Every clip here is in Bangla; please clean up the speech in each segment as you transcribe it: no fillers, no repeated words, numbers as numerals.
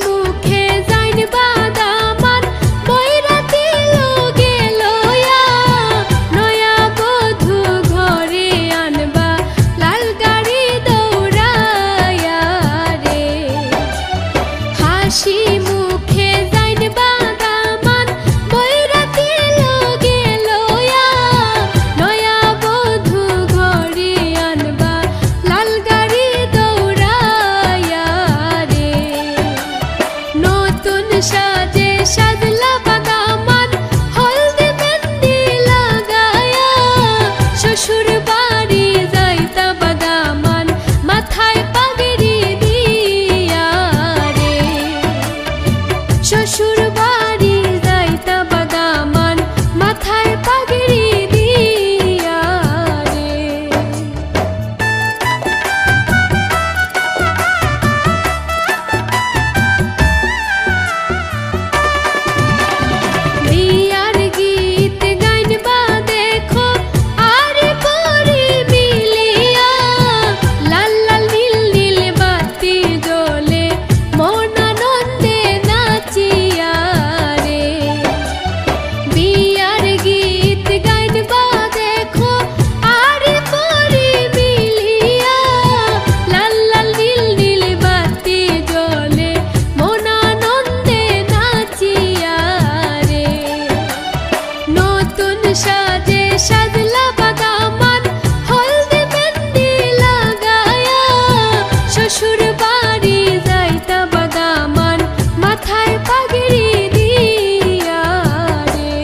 মুখে যাইন বাদামান বৈরাতি লোগে লয়া নয়া বধূ ঘরে আনবা লাল গাড়ি দৌড়ায়া রে হাসি মুখে যাইন বাদামান বৈরাতি লোগে লয়া নয়া বধূ ঘরে আনবা লাল গাড়ি দৌড়ায়া রে নতুন সাজে সাজলা বাদামান হলদে মেহেন্দি লাগায়া শ্বশুর বাড়ি যাইতা বাদামান মাথায় পাগড়ি দিয়া রে শ্বশুর বাড়ি যাইতা বাদামান মাথায় পাগড়ি দিয়া রে বিয়ার গীত গাইনবা দেখো আরে পরি মিলিয়া লাল লাল নীল নীল বাতি জ্বলে মন আনন্দে নাচিয়া রে বিয়ার গীত গাইনবা দেখো আরে পরি মিলিয়া লাল লাল নীল নীল বাতি জ্বলে মন আনন্দে নাচিয়া রে নতুন সাজে সাজলা বাদামান হলদে মেহেন্দি লাগায়া শ্বশুর বাড়ি যাইতা বাদামান মাথায় পাগড়ি দিয়া রে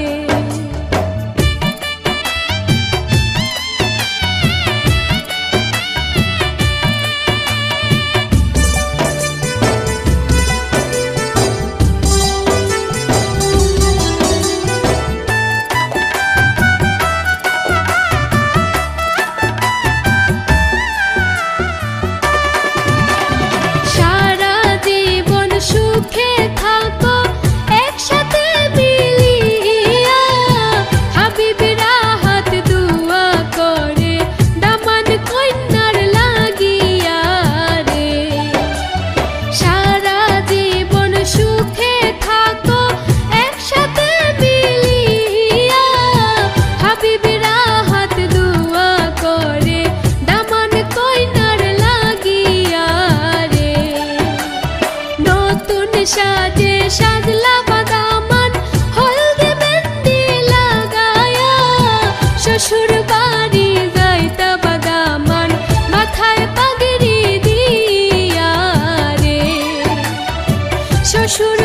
সারা জীবন সুখে থাকো একসাথে মিলিয়া হাবিবেরা হাত দুয়া করে দামান কন্যার লাগিয়া রে সারা জীবন সুখে থাকো একসাথে মিলিয়া হাবিবেরা হাত দুয়া করে দামান কন্যার লাগিয়া রে নতুন সাজে সাজলা বাদামান হলদে মেহেন্দি লাগায়া শ্বশুর বাড়ি যাইতা বাদামান মাথায় পাগড়ি দিয়া রে শ্বশুর